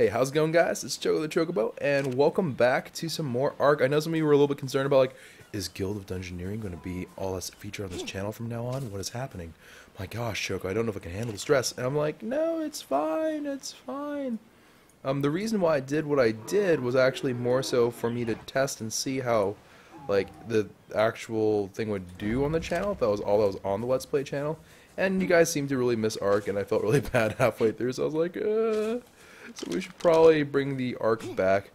Hey, how's it going, guys? It's Choco the Chocobo, and welcome back to some more ARK. I know some of you were a little bit concerned about, like, is Guild of Dungeoneering going to be all that's featured on this channel from now on? What is happening? My gosh, Choco, I don't know if I can handle the stress. And I'm like, no, it's fine, it's fine. The reason why I did what I did was actually more so for me to test and see how, like, the actual thing would do on the channel, if that was all that was on the Let's Play channel. And you guys seemed to really miss ARK, and I felt really bad halfway through, so I was like, So we should probably bring the ARK back.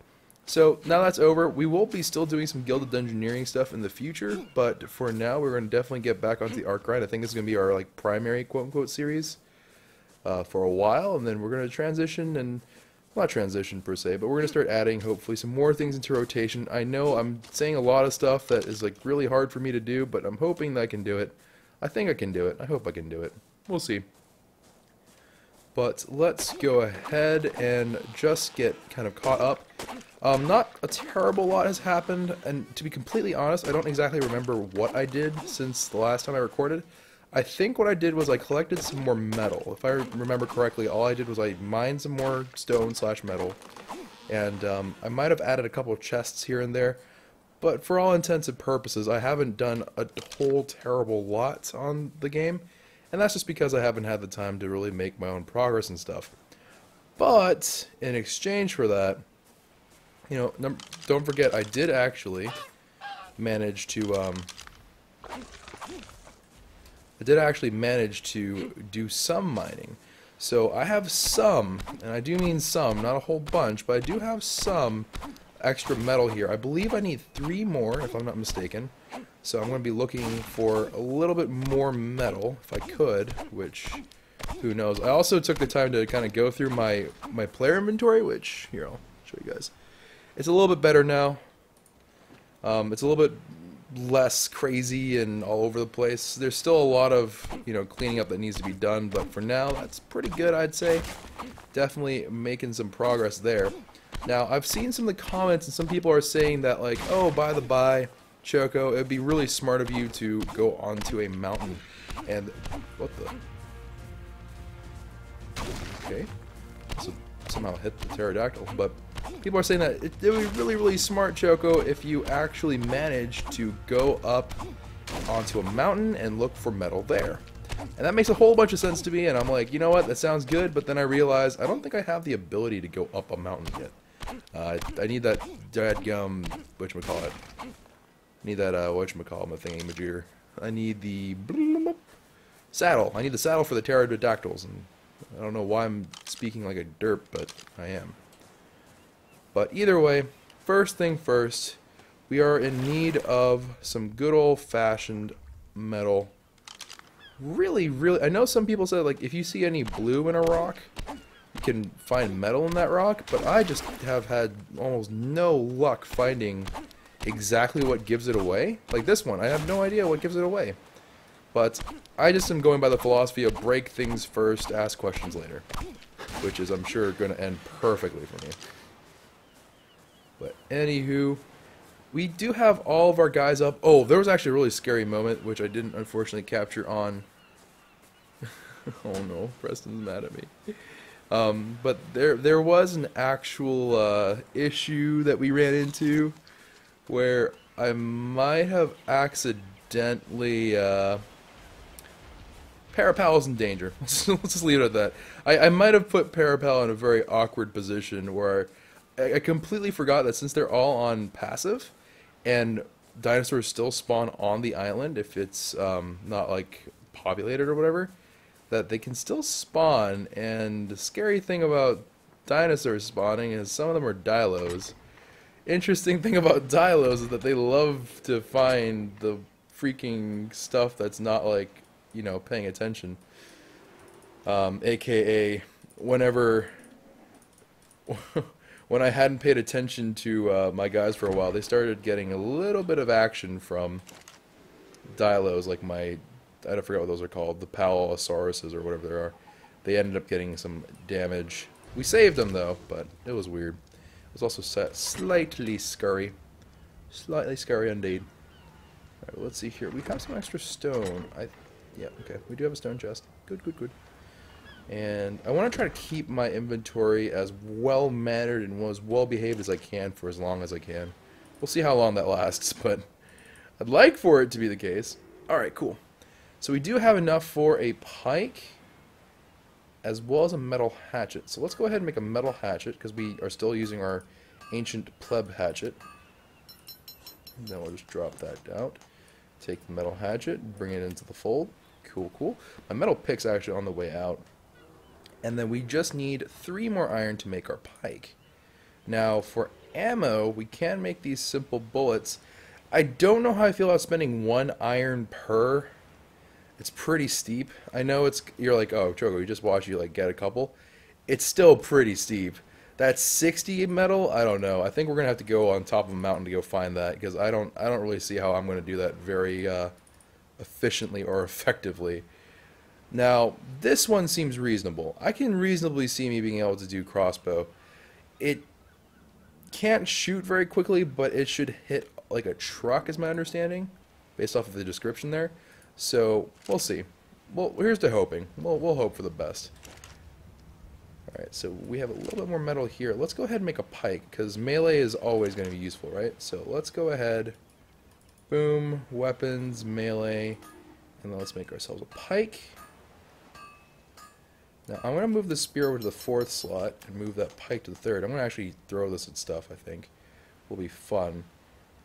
So now that's over, we will be still doing some Guild of Dungeoneering stuff in the future, but for now we're going to definitely get back onto the ARK grind. I think it's going to be our like primary quote-unquote series for a while, and then we're going to transition, and well, not transition per se, but we're going to start adding hopefully some more things into rotation. I know I'm saying a lot of stuff that is like really hard for me to do, but I'm hoping that I can do it. I think I can do it. I hope I can do it. We'll see. But let's go ahead and just get kind of caught up. Not a terrible lot has happened, and to be completely honest, I don't exactly remember what I did since the last time I recorded. I think what I did was I collected some more metal. If I remember correctly, all I did was I mined some more stone/metal, and I might have added a couple of chests here and there, but for all intents and purposes, I haven't done a whole terrible lot on the game. And that's just because I haven't had the time to really make my own progress and stuff. But in exchange for that, you know, don't forget I did actually manage to do some mining. So I have some, and I do mean some, not a whole bunch, but I do have some extra metal here. I believe I need 3 more, if I'm not mistaken. So I'm going to be looking for a little bit more metal, if I could, which, who knows. I also took the time to kind of go through my player inventory, which, here, I'll show you guys. It's a little bit better now. It's a little bit less crazy and all over the place. There's still a lot of, you know, cleaning up that needs to be done, but for now, that's pretty good, I'd say. Definitely making some progress there. Now, I've seen some of the comments, and some people are saying that, like, oh, by the by, Choco, it would be really smart of you to go onto a mountain. And what the? Okay, so somehow hit the pterodactyl. But people are saying that it would be really, really smart, Choco, if you actually manage to go up onto a mountain and look for metal there. And that makes a whole bunch of sense to me. And I'm like, you know what? That sounds good. But then I realize I don't think I have the ability to go up a mountain yet. I need that dadgum whatchamacallit. I need that, whatchamacallit, my thingy-majigger. I need the saddle. I need the saddle for the pterodactyls, and I don't know why I'm speaking like a derp, but I am. But either way, first thing first, we are in need of some good old-fashioned metal. Really, really, I know some people said, like, if you see any blue in a rock, you can find metal in that rock, but I just have had almost no luck finding exactly what gives it away. Like this one, I have no idea what gives it away. But I just am going by the philosophy of break things first, ask questions later. Which is, I'm sure, going to end perfectly for me. But anywho, we do have all of our guys up. Oh, there was actually a really scary moment, which I didn't unfortunately capture on... Oh no, Preston's mad at me. But there was an actual issue that we ran into where I might have accidentally Parapal's in danger. Let's just leave it at that. I might have put Parapal in a very awkward position where I completely forgot that since they're all on passive and dinosaurs still spawn on the island if it's not like populated or whatever, that they can still spawn. And the scary thing about dinosaurs spawning is some of them are dilos. Interesting thing about dilos is that they love to find the freaking stuff that's not, like, you know, paying attention. AKA whenever when I hadn't paid attention to my guys for a while, they started getting a little bit of action from dilos, like my, I forgot what those are called, the Palosauruses or whatever they are. They ended up getting some damage. We saved them though, but it was weird. It was also slightly scurry. Slightly scurry indeed. Alright, well, let's see here. We have some extra stone. Yeah, okay. We do have a stone chest. Good, good, good. And I want to try to keep my inventory as well mannered and as well behaved as I can for as long as I can. We'll see how long that lasts, but I'd like for it to be the case. Alright, cool. So we do have enough for a pike as well as a metal hatchet. So let's go ahead and make a metal hatchet because we are still using our ancient pleb hatchet. And then we'll just drop that out. Take the metal hatchet, bring it into the fold. Cool, cool. My metal pick's actually on the way out. And then we just need 3 more iron to make our pike. Now, for ammo, we can make these simple bullets. I don't know how I feel about spending 1 iron per. It's pretty steep. I know you're like, oh, Choco, you just watched you like get a couple. It's still pretty steep. That's 60 metal. I don't know. I think we're gonna have to go on top of a mountain to go find that because I don't really see how I'm gonna do that very efficiently or effectively. Now, this one seems reasonable. I can reasonably see me being able to do crossbow. It can't shoot very quickly, but it should hit like a truck, is my understanding, based off of the description there. So, we'll see. Well, here's to hoping. We'll hope for the best. Alright, so we have a little bit more metal here. Let's go ahead and make a pike, because melee is always going to be useful, right? So, let's go ahead. Boom, weapons, melee, and then let's make ourselves a pike. Now, I'm going to move the spear over to the 4th slot and move that pike to the 3rd. I'm going to actually throw this at stuff, I think. Will be fun.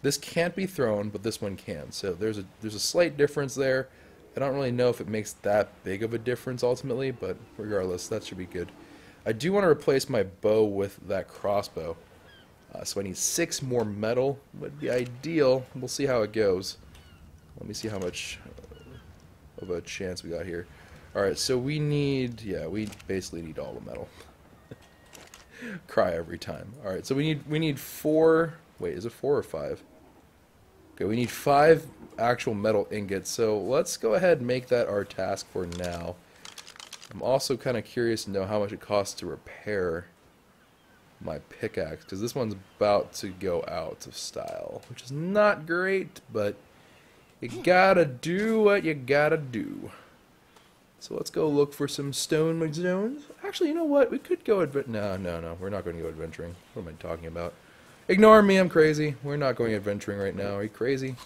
This can't be thrown, but this one can. So there's a slight difference there. I don't really know if it makes that big of a difference ultimately, but regardless, that should be good. I do want to replace my bow with that crossbow. So I need 6 more metal. Would be ideal. We'll see how it goes. Let me see how much of a chance we got here. Alright, so we need, yeah, we basically need all the metal. Cry every time. Alright, so we need 4, wait, is it 4 or 5? Okay, we need 5 actual metal ingots, so let's go ahead and make that our task for now. I'm also kind of curious to know how much it costs to repair my pickaxe, because this one's about to go out of style, which is not great, but you gotta do what you gotta do. So let's go look for some stone McZones. Actually, you know what? We could go no, we're not going to go adventuring. What am I talking about? Ignore me, I'm crazy. We're not going adventuring right now. Are you crazy?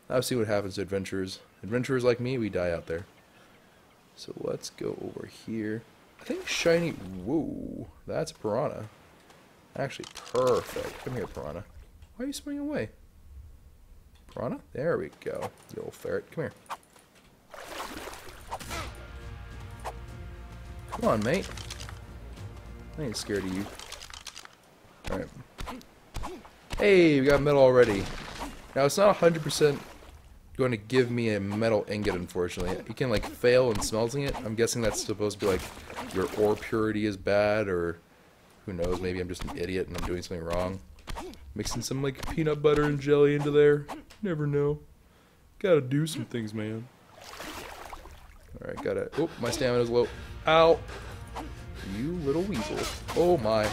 I'll see what happens to adventurers. Adventurers like me, we die out there. So let's go over here. I think shiny... Whoa, that's piranha. Actually, perfect. Come here, piranha. Why are you swimming away? Piranha? There we go. You little ferret. Come here. Come on, mate. I ain't scared of you. Alright. Hey, we got metal already. Now, it's not 100% going to give me a metal ingot, unfortunately. You can, like, fail in smelting it. I'm guessing that's supposed to be, like, your ore purity is bad, or who knows, maybe I'm just an idiot and I'm doing something wrong. Mixing some, like, peanut butter and jelly into there. Never know. Gotta do some things, man. Alright, gotta... Oh, my stamina's low. Ow! You little weasel. Oh my.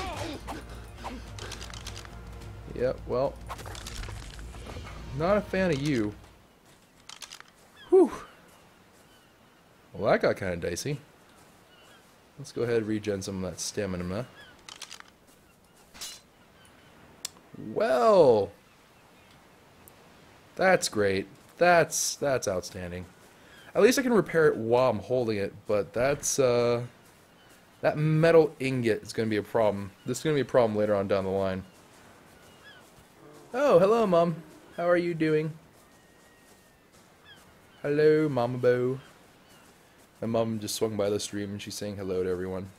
Yep, well. Not a fan of you. Whew. Well, that got kind of dicey. Let's go ahead and regen some of that stamina. Well. That's great. That's outstanding. At least I can repair it while I'm holding it, but that's, that metal ingot is going to be a problem. This is going to be a problem later on down the line. Oh, hello, Mom. How are you doing? Hello, Mama Bo. My mom just swung by the stream and she's saying hello to everyone.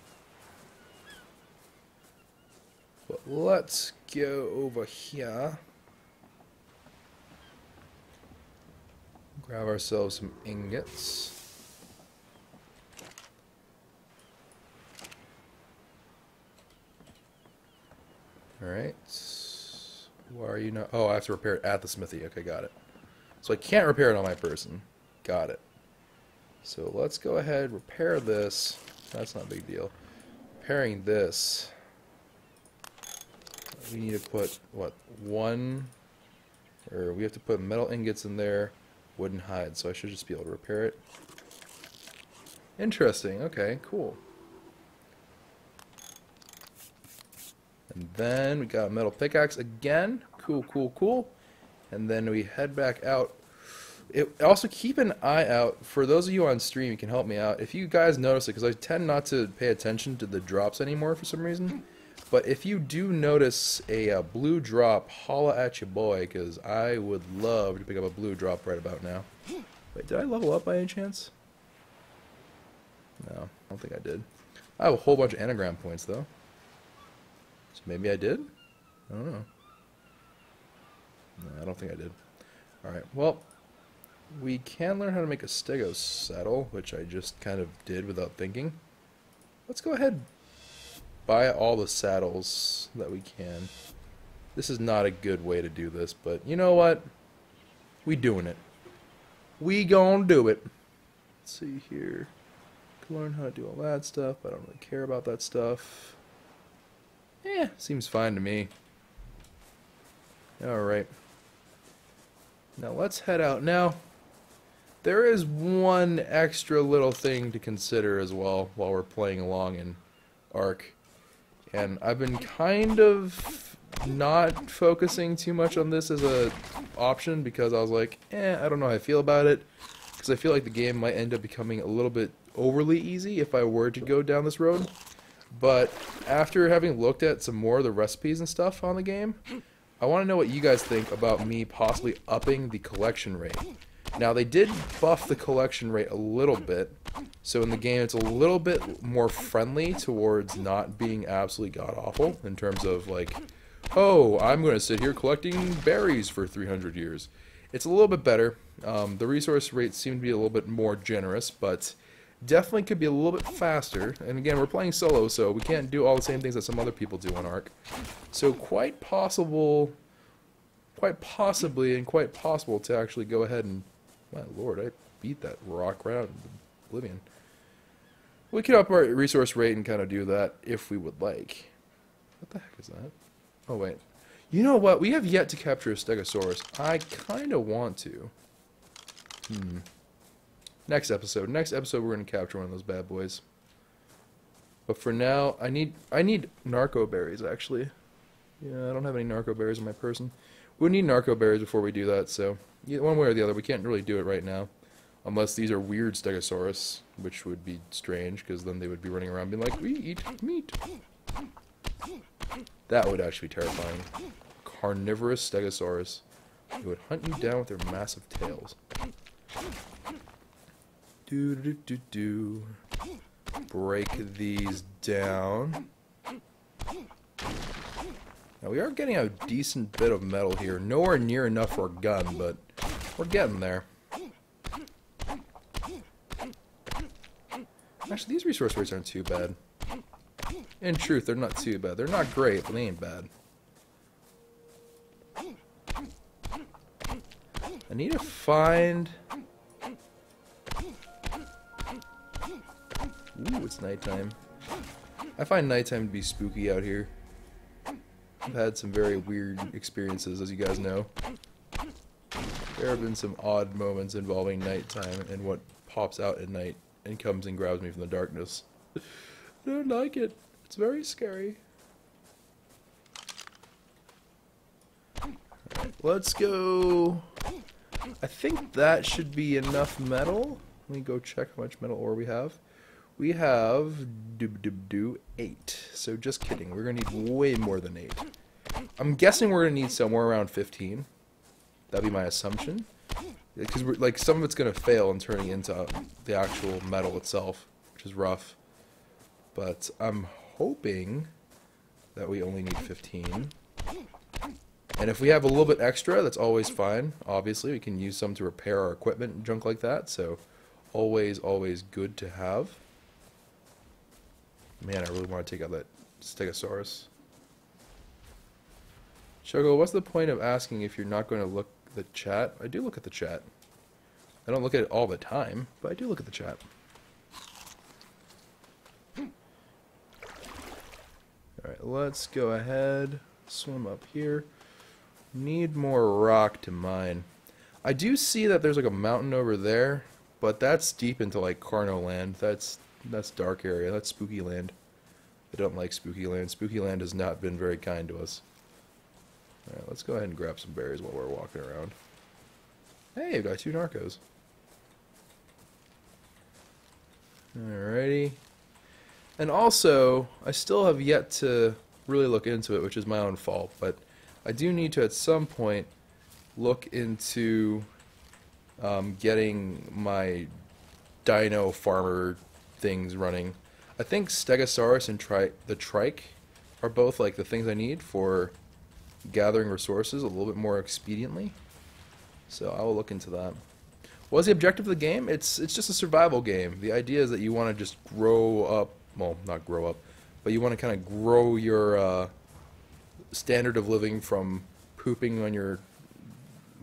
But let's go over here. Grab ourselves some ingots. Alright. Why are you not... Oh, I have to repair it at the smithy. Okay, got it. So I can't repair it on my person. Got it. So let's go ahead, repair this. That's not a big deal. Repairing this. We need to put, what, 1... Or we have to put metal ingots in there. Wooden hide, so I should just be able to repair it. Interesting, okay, cool. And then we got a metal pickaxe again. Cool, cool, cool. And then we head back out. Also, keep an eye out. For those of you on stream, you can help me out. If you guys notice it, because I tend not to pay attention to the drops anymore for some reason. But if you do notice a blue drop, holla at your boy, because I would love to pick up a blue drop right about now. Wait, did I level up by any chance? No, I don't think I did. I have a whole bunch of anagram points, though. So maybe I did? I don't know. No, I don't think I did. Alright, well, we can learn how to make a Steggo saddle, which I just kind of did without thinking. Let's go ahead and buy all the saddles that we can. This is not a good way to do this, but you know what? We doing it. We gonna do it. Let's see here. Can learn how to do all that stuff. I don't really care about that stuff. Seems fine to me. Alright. Now let's head out. Now, there is one extra little thing to consider as well while we're playing along in ARK. And I've been kind of not focusing too much on this as a option because I was like, I don't know how I feel about it. Because I feel like the game might end up becoming a little bit overly easy if I were to go down this road. But after having looked at some more of the recipes and stuff on the game, I want to know what you guys think about me possibly upping the collection rate. Now, they did buff the collection rate a little bit, so in the game it's a little bit more friendly towards not being absolutely god-awful in terms of, like, oh, I'm going to sit here collecting berries for 300 years. It's a little bit better. The resource rates seem to be a little bit more generous, but definitely could be a little bit faster. And again, we're playing solo, so we can't do all the same things that some other people do on ARK. So quite possibly to actually go ahead and, my lord, I beat that rock right out into oblivion. We could up our resource rate and kind of do that if we would like. What the heck is that? Oh wait, you know what? We have yet to capture a Stegosaurus. I kind of want to. Next episode we're going to capture one of those bad boys. But for now, I need narco berries, actually. Yeah, I don't have any narco berries in my person. We need narco berries before we do that, so one way or the other, we can't really do it right now. Unless these are weird Stegosaurus, which would be strange, because then they would be running around being like, we eat meat. That would actually be terrifying. Carnivorous Stegosaurus. They would hunt you down with their massive tails. Do. Break these down. Now we are getting a decent bit of metal here. Nowhere near enough for a gun, but we're getting there. Actually, these resource rates aren't too bad. In truth, they're not too bad. They're not great, but they ain't bad. I need to find... Ooh, it's nighttime. I find nighttime to be spooky out here. I've had some very weird experiences, as you guys know. There have been some odd moments involving nighttime and what pops out at night and comes and grabs me from the darkness. I don't like it. It's very scary. Alright, let's go. I think that should be enough metal. Let me go check how much metal ore we have. We have 8. So just kidding. We're going to need way more than 8. I'm guessing we're going to need somewhere around 15. That'd be my assumption. Because like some of it's going to fail in turning into the actual metal itself, which is rough. But I'm hoping that we only need 15. And if we have a little bit extra, that's always fine. Obviously, we can use some to repair our equipment and junk like that. So always good to have. Man, I really want to take out that Stegosaurus. Choco, what's the point of asking if you're not going to look at the chat? I do look at the chat. I don't look at it all the time, but I do look at the chat. Alright, let's go ahead. Swim up here. Need more rock to mine. I do see that there's like a mountain over there, but that's deep into like Carno land. That's dark area. That's spooky land. I don't like Spooky Land. Spooky Land has not been very kind to us. Alright, let's go ahead and grab some berries while we're walking around. Hey, I've got 2 narcos. Alrighty. And also, I still have yet to really look into it, which is my own fault, but I do need to at some point look into getting my dino farmer things running. I think Stegosaurus and the Trike are both like the things I need for gathering resources a little bit more expediently. So I will look into that. What is the objective of the game? It's just a survival game. The idea is that you want to just grow up, well, not grow up, but you want to kind of grow your standard of living from pooping on your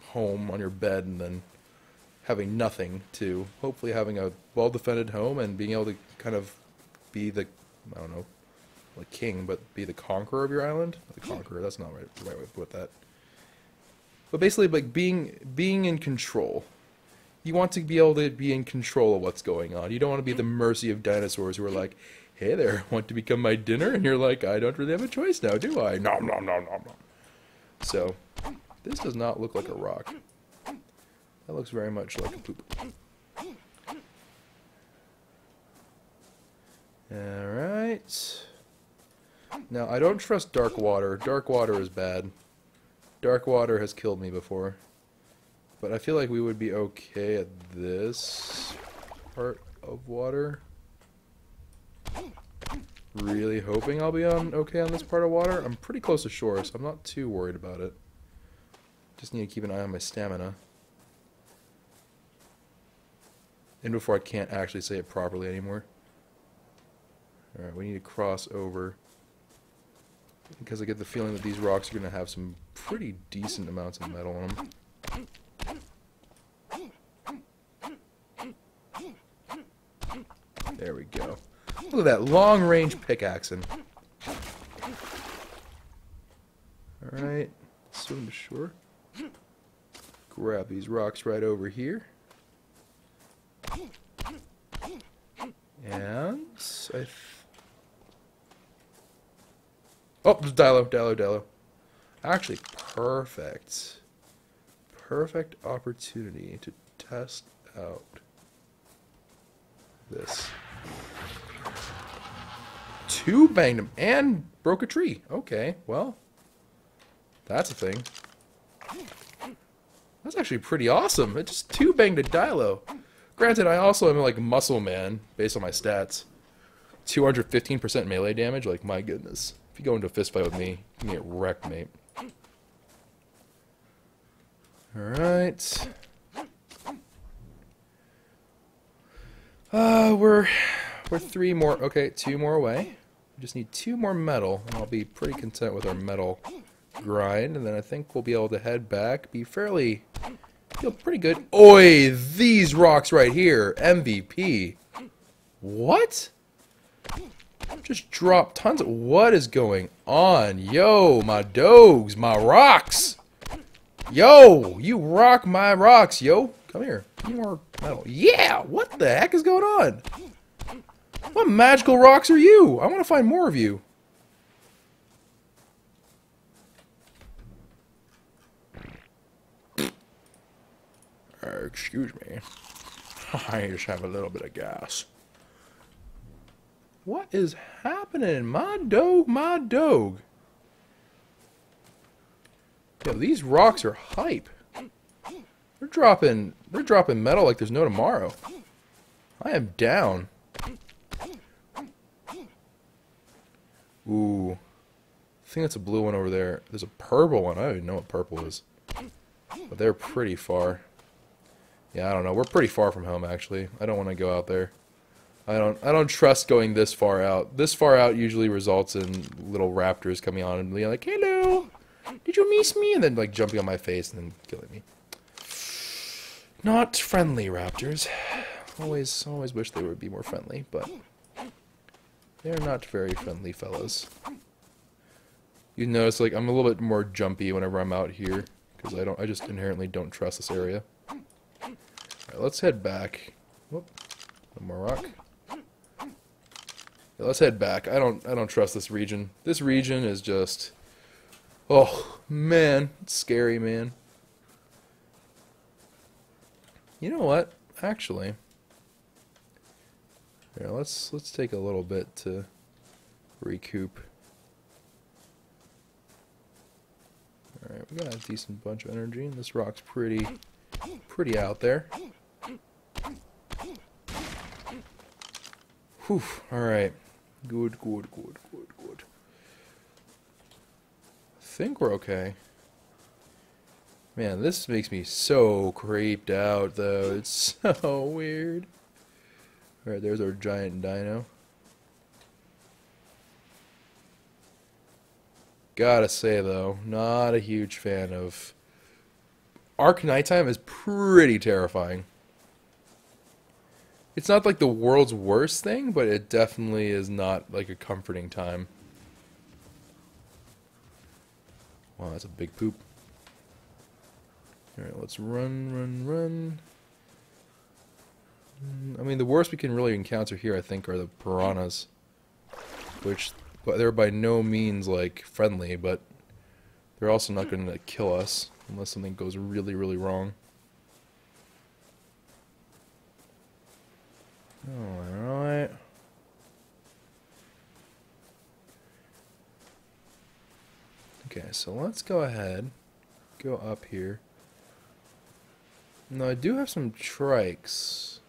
home, on your bed, and then having nothing to hopefully having a well-defended home and being able to kind of be the, I don't know, like king, but be the conqueror of your island. The conqueror, that's not the right way to put that. But basically, like being in control. You want to be able to be in control of what's going on. You don't want to be at the mercy of dinosaurs who are like, hey there, want to become my dinner? And you're like, I don't really have a choice now, do I? Nom, nom, nom, nom, nom. So, this does not look like a rock. That looks very much like a poop. Alright. Now, I don't trust dark water. Dark water is bad. Dark water has killed me before. But I feel like we would be okay at this part of water. Really hoping I'll be okay on this part of water. I'm pretty close to shore, so I'm not too worried about it. Just need to keep an eye on my stamina. And before I can't actually say it properly anymore. Alright, we need to cross over. Because I get the feeling that these rocks are going to have some pretty decent amounts of metal on them. There we go. Look at that long-range pickaxing. Alright, swim to shore. Grab these rocks right over here. And oh, there's Dilo. Actually, perfect. Perfect opportunity to test out this. 2 banged him and broke a tree. Okay, well, that's a thing. That's actually pretty awesome. It just 2 banged a Dilo. Granted, I also am like muscle man based on my stats. 215% melee damage. Like my goodness, if you go into a fist fight with me, you can get wrecked, mate. All right. We're 3 more. Okay, 2 more away. We just need 2 more metal, and I'll be pretty content with our metal grind. And then I think we'll be able to head back. Feel pretty good. Oi, these rocks right here, MVP. What? Just dropped tons of. What is going on? Yo, my dogs, my rocks. Yo, you rock my rocks, yo. Come here. Give me more metal. Yeah, what the heck is going on? What magical rocks are you? I want to find more of you. Excuse me. I just have a little bit of gas. What is happening? My dog. Yo, these rocks are hype. They're dropping metal like there's no tomorrow. I am down. Ooh. I think that's a blue one over there. There's a purple one. I don't even know what purple is. But they're pretty far. Yeah, I don't know. We're pretty far from home, actually. I don't want to go out there. I don't trust going this far out. This far out usually results in little raptors coming on and being like, "Hello, did you miss me?" And then like jumping on my face and then killing me. Not friendly raptors. Always wish they would be more friendly, but they're not very friendly fellows. You notice like I'm a little bit more jumpy whenever I'm out here because I just inherently don't trust this area. Alright, let's head back. Whoop. One more rock. Let's head back. I don't trust this region. This region is just, oh man, it's scary, man. You know what? Actually, here, let's take a little bit to recoup. All right, we got a decent bunch of energy, and this rock's pretty out there. Whew. All right. Good. I think we're okay. Man, this makes me so creeped out, though. It's so weird. Alright, there's our giant dino. Gotta say, though, not a huge fan of... ARK nighttime is pretty terrifying. It's not like the world's worst thing, but it definitely is not like a comforting time. Wow, that's a big poop. Alright, let's run. I mean, the worst we can really encounter here, I think, are the piranhas. Which, they're by no means, like, friendly, but they're also not going to kill us unless something goes really, really wrong. Alright. Okay, so let's go ahead, go up here. Now, I do have some trikes.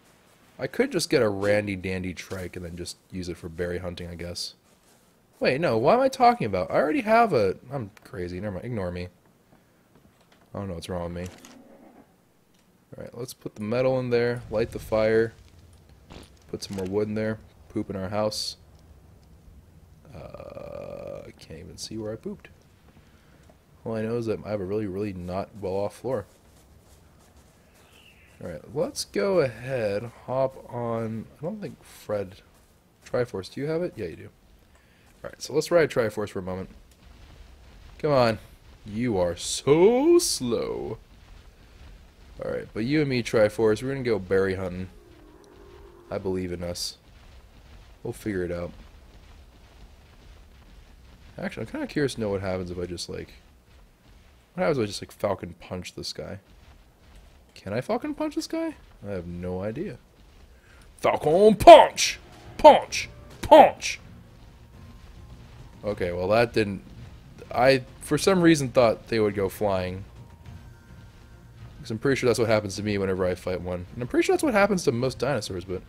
I could just get a randy dandy trike and then just use it for berry hunting, I guess. Wait, no, what am I talking about? I already have a... I'm crazy, never mind, ignore me. I don't know what's wrong with me. Alright, let's put the metal in there, light the fire, put some more wood in there, poop in our house. I can't even see where I pooped. All I know is that I have a really, really not well-off floor. Alright, let's go ahead, hop on... I don't think Fred... Triforce, do you have it? Yeah, you do. Alright, so let's ride Triforce for a moment. Come on. You are so slow. Alright, but you and me, Triforce, we're gonna go berry hunting. I believe in us. We'll figure it out. Actually, I'm kind of curious to know what happens if I just, like... What happens if I just, like, Falcon Punch this guy? Can I Falcon Punch this guy? I have no idea. Falcon Punch! Punch! Punch! Okay, well that didn't... I, for some reason, thought they would go flying. Because I'm pretty sure that's what happens to me whenever I fight one. And I'm pretty sure that's what happens to most dinosaurs, but...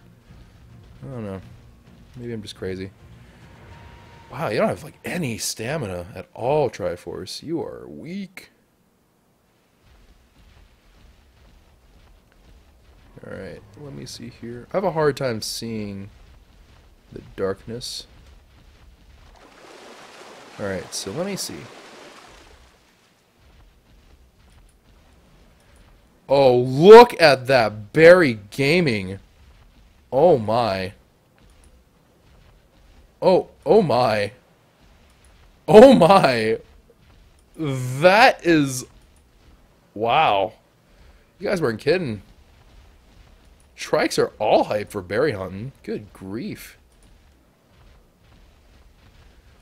I don't know. Maybe I'm just crazy. Wow, you don't have, like, any stamina at all, Triforce. You are weak. Alright, let me see here. I have a hard time seeing the darkness. Alright, so let me see. Oh, look at that berry gaming. Oh my. Oh my. Oh my. That is... Wow. You guys weren't kidding. Trikes are all hype for berry hunting. Good grief.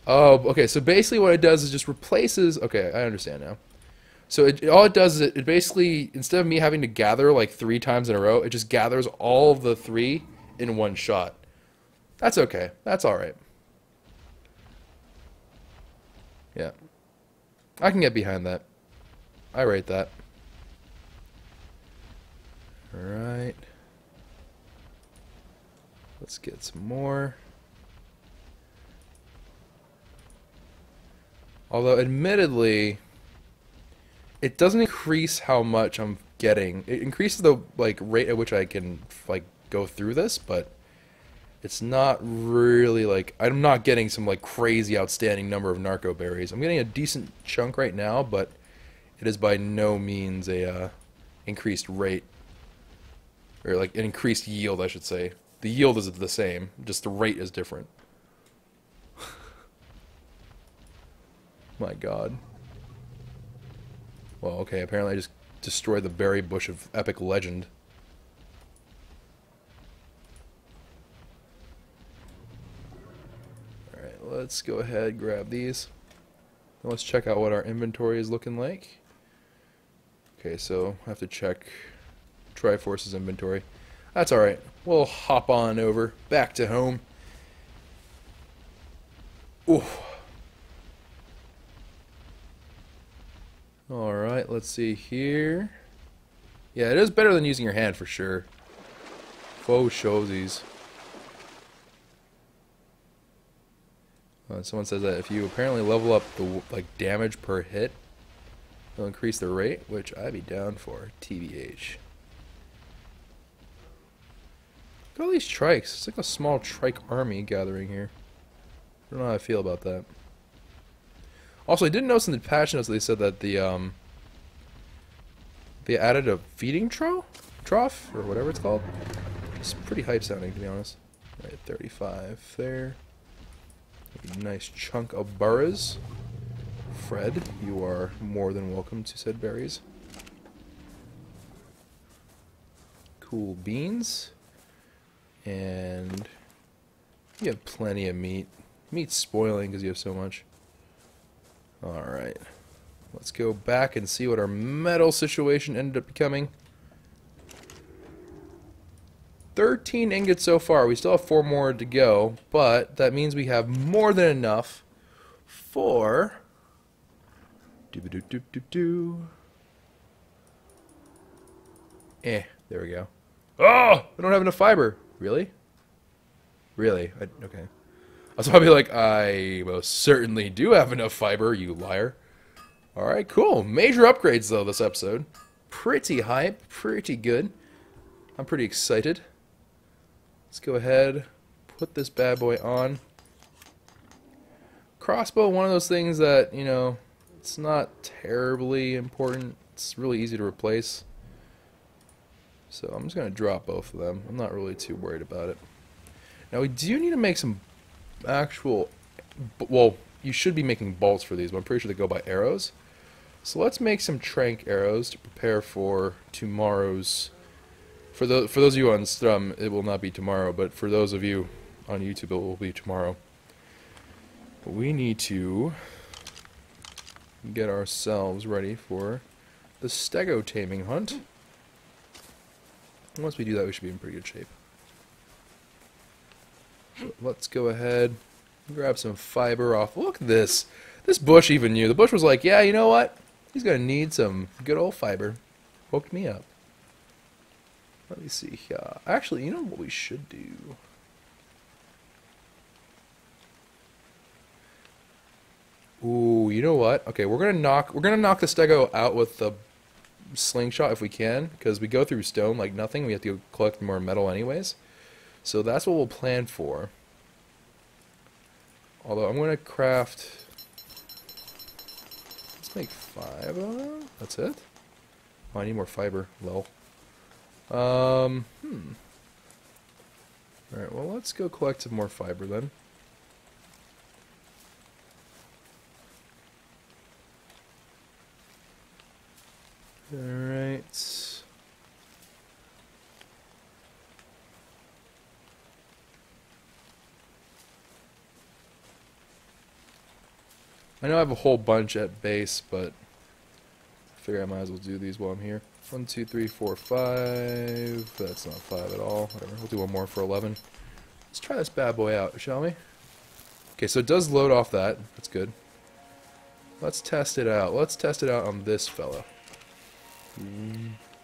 Oh, okay, so basically what it does is just replaces... Okay, I understand now. So all it does is it basically, instead of me having to gather like 3 times in a row, it just gathers all of the 3 in one shot. That's okay. That's alright. Yeah. I can get behind that. I rate that. Alright. Let's get some more. Although, admittedly, it doesn't increase how much I'm getting. It increases the like rate at which I can like go through this, but it's not really like I'm not getting some like crazy outstanding number of narco berries. I'm getting a decent chunk right now, but it is by no means a increased rate or like an increased yield, I should say. The yield is the same, just the rate is different. My god. Well, okay, apparently I just destroyed the berry bush of epic legend. let's go ahead, grab these. Now let's check out what our inventory is looking like. Okay, so I have to check Triforce's inventory. That's alright. We'll hop on over, back to home. Ooh. Alright, let's see here. Yeah, it is better than using your hand for sure. Faux showsies. Someone says that if you apparently level up the damage per hit, it'll increase the rate, which I'd be down for. TBH. Look at all these trikes. It's like a small trike army gathering here. I don't know how I feel about that. Also, I did notice in the patch notes they said that they added a feeding trough or whatever it's called. It's pretty hype sounding, to be honest. Right, 35 there. A nice chunk of burras. Fred, you are more than welcome to said berries. Cool beans. And you have plenty of meat. Meat's spoiling because you have so much. Alright. Let's go back and see what our metal situation ended up becoming. 13 ingots so far. We still have 4 more to go, but that means we have more than enough for... there we go. Oh! I don't have enough fiber. Really? Really? Okay. I was probably like, I most certainly do have enough fiber, you liar. Alright, cool. Major upgrades, though, this episode. Pretty hype. Pretty good. I'm pretty excited. Let's go ahead, put this bad boy on. Crossbow, one of those things that, you know, it's not terribly important. It's really easy to replace. So I'm just going to drop both of them. I'm not really too worried about it. Now we do need to make some actual... Well, you should be making bolts for these, but I'm pretty sure they go by arrows. So let's make some trank arrows to prepare for tomorrow's... For those of you on Strum, it will not be tomorrow, but for those of you on YouTube, it will be tomorrow. We need to get ourselves ready for the Steggo taming hunt. Once we do that, we should be in pretty good shape. So let's go ahead and grab some fiber off. Look at this. This bush even knew. The bush was like, yeah, you know what? He's going to need some good old fiber. Hooked me up. Let me see here. Actually, you know what we should do? Ooh, you know what? Okay, we're gonna knock the Steggo out with the slingshot if we can, because we go through stone like nothing. We have to collect more metal anyways. So that's what we'll plan for. Although I'm gonna craft. Let's make 5 of them. That's it. Oh, I need more fiber. Lol. Alright, well, let's go collect some more fiber then. Alright. I know I have a whole bunch at base, but I figure I might as well do these while I'm here. 1, 2, 3, 4, 5. That's not 5 at all. Whatever. We'll do one more for 11. Let's try this bad boy out, shall we? Okay, so it does load off that. That's good. Let's test it out. Let's test it out on this fella.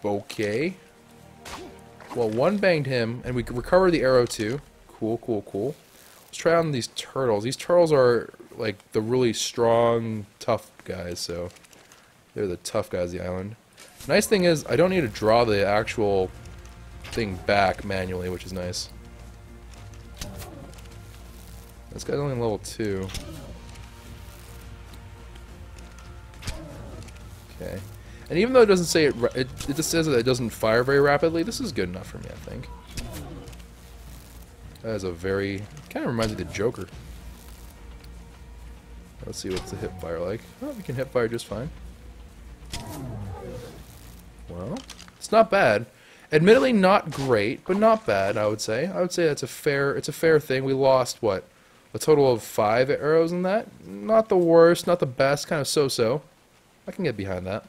Okay. Well, one banged him, and we could recover the arrow too. Cool, cool, cool. Let's try on these turtles. These turtles are like the really strong, tough guys, so they're the tough guys of the island. Nice thing is, I don't need to draw the actual thing back manually, which is nice. This guy's only level 2. Okay. And even though it doesn't say it just says that it doesn't fire very rapidly, this is good enough for me, I think. That is a very... kind of reminds me of the Joker. Let's see what's the hip fire like. Oh, we can hip fire just fine. Well, it's not bad. Admittedly, not great, but not bad. I would say. I would say that's a fair. It's a fair thing. We lost what, a total of 5 arrows in that. Not the worst, not the best, kind of so-so. I can get behind that.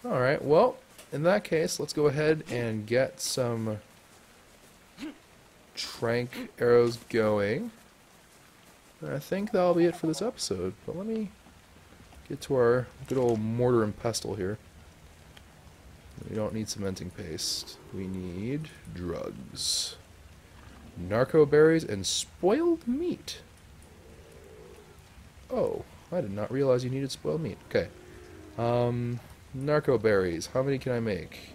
Alright, well, in that case, let's go ahead and get some trank arrows going. And I think that'll be it for this episode. But let me get to our good old mortar and pestle here. We don't need cementing paste. We need drugs. Narco berries and spoiled meat. Oh, I did not realize you needed spoiled meat. Okay. Narco berries. How many can I make?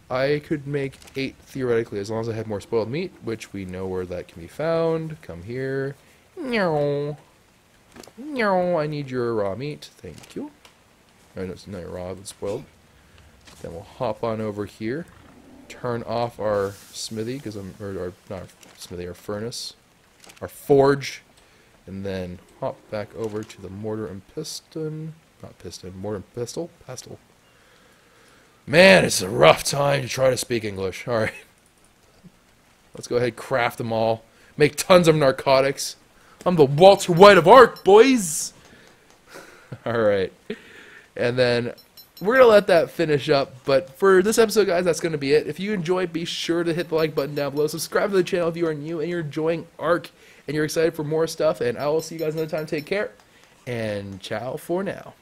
I could make 8 theoretically as long as I have more spoiled meat, which we know where that can be found. Come here. No. No, I need your raw meat. Thank you. No, it's not raw, but spoiled. Then we'll hop on over here. Turn off our smithy, because not our smithy, our furnace. Our forge. And then hop back over to the mortar and piston. Not piston, mortar and pestle. Pestle. Man, it's a rough time to try to speak English. Alright. Let's go ahead, craft them all. Make tons of narcotics. I'm the Walter White of ARK, boys! Alright. And then we're going to let that finish up. But for this episode, guys, that's going to be it. If you enjoyed, be sure to hit the like button down below. Subscribe to the channel if you are new and you're enjoying ARK and you're excited for more stuff. And I will see you guys another time. Take care. And ciao for now.